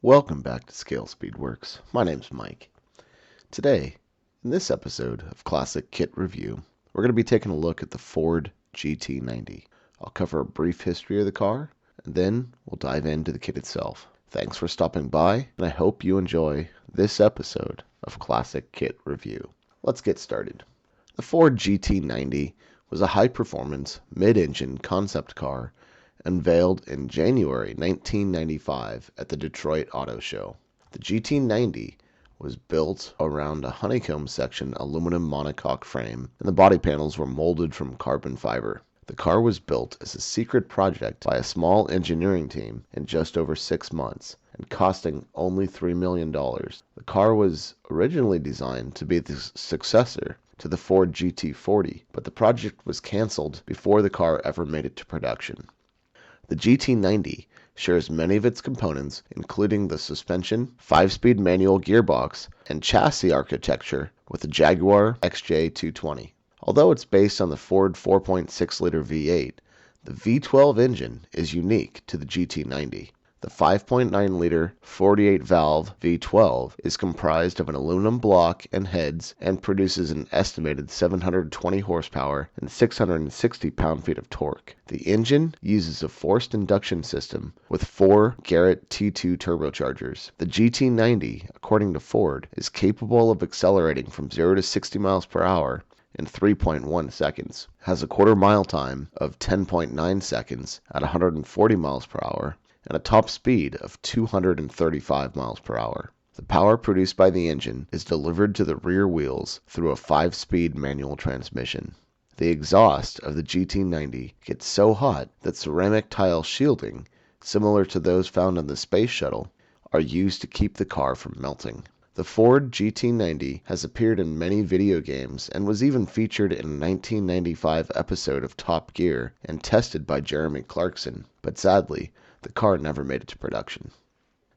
Welcome back to ScaleSpeedworks. My name's Mike. Today, in this episode of Classic Kit Review, we're going to be taking a look at the Ford GT-90. I'll cover a brief history of the car, and then we'll dive into the kit itself. Thanks for stopping by, and I hope you enjoy this episode of Classic Kit Review. Let's get started. The Ford GT-90 was a high-performance, mid-engine concept car unveiled in January 1995 at the Detroit Auto Show. The GT-90 was built around a honeycomb section aluminum monocoque frame, and the body panels were molded from carbon fiber. The car was built as a secret project by a small engineering team in just over 6 months and costing only $3 million. The car was originally designed to be the successor to the Ford GT40, but the project was canceled before the car ever made it to production. The GT-90 shares many of its components, including the suspension, 5-speed manual gearbox, and chassis architecture with the Jaguar XJ220. Although it's based on the Ford 4.6-liter V8, the V12 engine is unique to the GT-90. The 5.9-liter 48-valve V12 is comprised of an aluminum block and heads and produces an estimated 720 horsepower and 660 pound-feet of torque. The engine uses a forced induction system with 4 Garrett T2 turbochargers. The GT-90, according to Ford, is capable of accelerating from 0 to 60 miles per hour in 3.1 seconds, has a quarter-mile time of 10.9 seconds at 140 miles per hour, and a top speed of 235 miles per hour. The power produced by the engine is delivered to the rear wheels through a 5-speed manual transmission. The exhaust of the GT-90 gets so hot that ceramic tile shielding, similar to those found on the Space Shuttle, are used to keep the car from melting. The Ford GT-90 has appeared in many video games and was even featured in a 1995 episode of Top Gear and tested by Jeremy Clarkson, but sadly, the car never made it to production.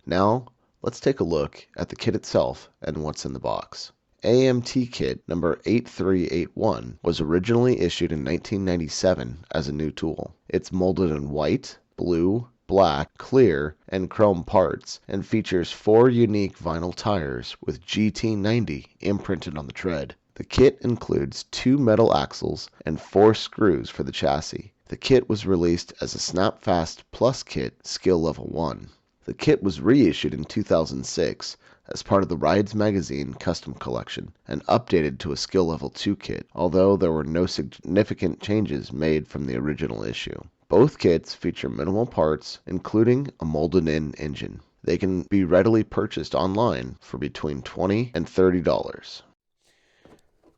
Now, let's take a look at the kit itself and what's in the box. AMT Kit number 8381 was originally issued in 1997 as a new tool. It's molded in white, blue, black, clear, and chrome parts and features 4 unique vinyl tires with GT-90 imprinted on the tread. The kit includes 2 metal axles and 4 screws for the chassis. The kit was released as a SnapFast Plus kit, skill level 1. The kit was reissued in 2006 as part of the Rides Magazine custom collection and updated to a skill level 2 kit, although there were no significant changes made from the original issue. Both kits feature minimal parts, including a molded-in engine. They can be readily purchased online for between $20 and $30.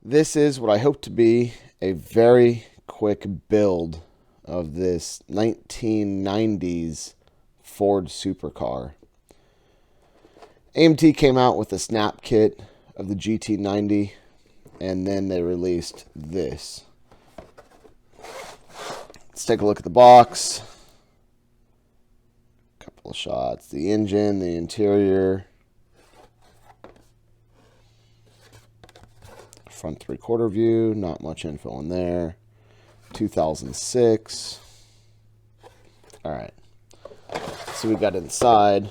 This is what I hope to be a very quick build of this 1990s Ford supercar. AMT came out with a snap kit of the GT-90, and then they released this. Let's take a look at the box. A couple of shots. The engine, the interior. Front 3/4 view. Not much info in there. 2006. Alright. So we got inside.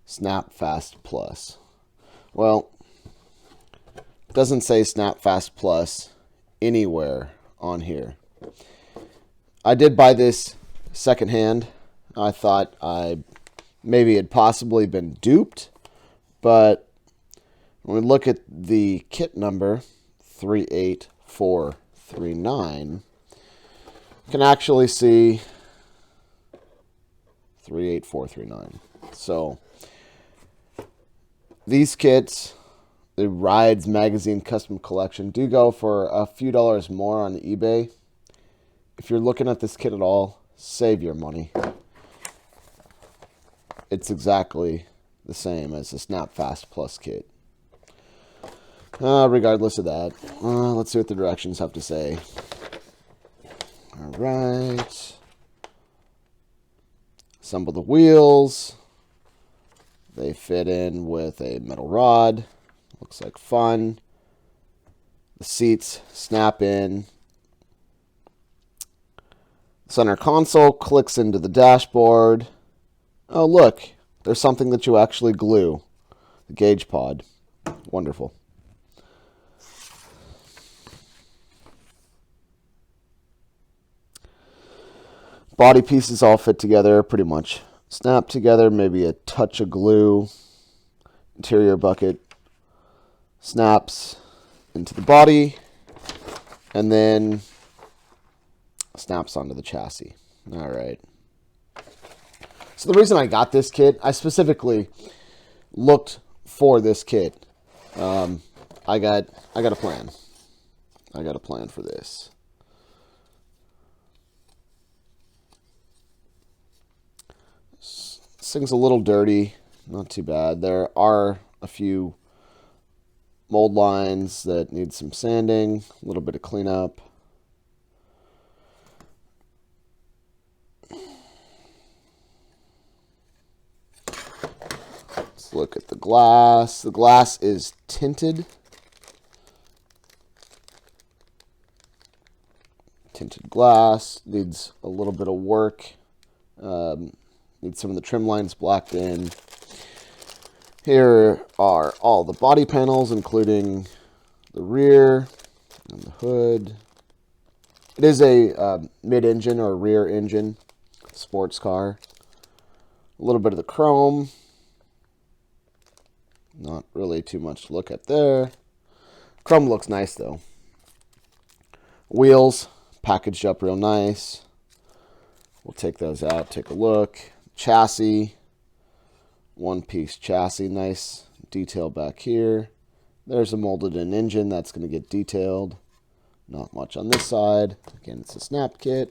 SnapFast Plus. Well, doesn't say SnapFast Plus anywhere on here. I did buy this secondhand. I thought I maybe had possibly been duped, but when we look at the kit number 38439, you can actually see 38439. So these kits, the Rides Magazine Custom Collection, do go for a few dollars more on eBay. If you're looking at this kit at all, save your money. It's exactly the same as the SnapFast Plus kit. Regardless of that, let's see what the directions have to say. Alright. Assemble the wheels. They fit in with a metal rod. Looks like fun. The seats snap in. Center console clicks into the dashboard. Oh, look, there's something that you actually glue. The gauge pod. Wonderful. Body pieces all fit together, pretty much snap together, maybe a touch of glue. Interior bucket snaps into the body and then snaps onto the chassis. All right. So the reason I got this kit, I specifically looked for this kit. I got a plan. I got a plan for this. This thing's a little dirty, not too bad. There are a few mold lines that need some sanding, a little bit of cleanup. Let's look at the glass. The glass is tinted. Tinted glass needs a little bit of work. Needs some of the trim lines blacked in. Here are all the body panels, including the rear and the hood. It is a mid-engine or rear engine sports car. A little bit of the chrome. Not really too much to look at there. Chrome looks nice, though. Wheels packaged up real nice. We'll take those out, take a look. Chassis. One-piece chassis, nice detail back here. There's a molded-in engine that's going to get detailed. Not much on this side. Again, it's a snap kit.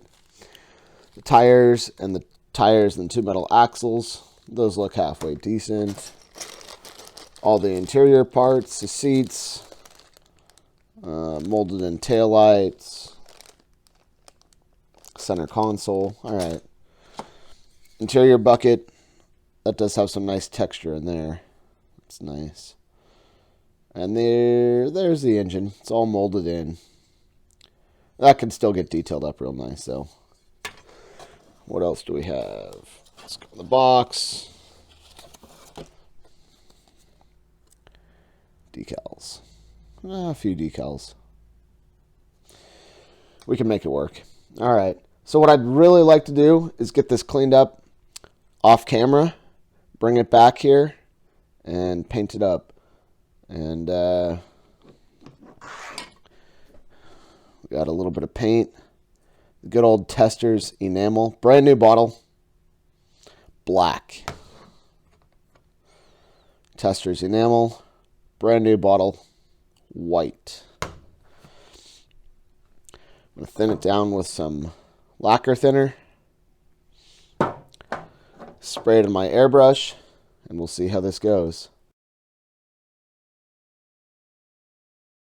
The tires and two metal axles. Those look halfway decent. All the interior parts, the seats, molded-in taillights, center console. All right. Interior bucket. That does have some nice texture in there. It's nice. And there's the engine. It's all molded in. That can still get detailed up real nice, though. What else do we have? Let's go in the box. Decals. A few decals. We can make it work. All right. So what I'd really like to do is get this cleaned up off camera. Bring it back here and paint it up. And we got a little bit of paint. The good old Testors enamel. Brand new bottle. Black. Testors enamel. Brand new bottle. White. I'm going to thin it down with some lacquer thinner. Spray it in my airbrush, and we'll see how this goes.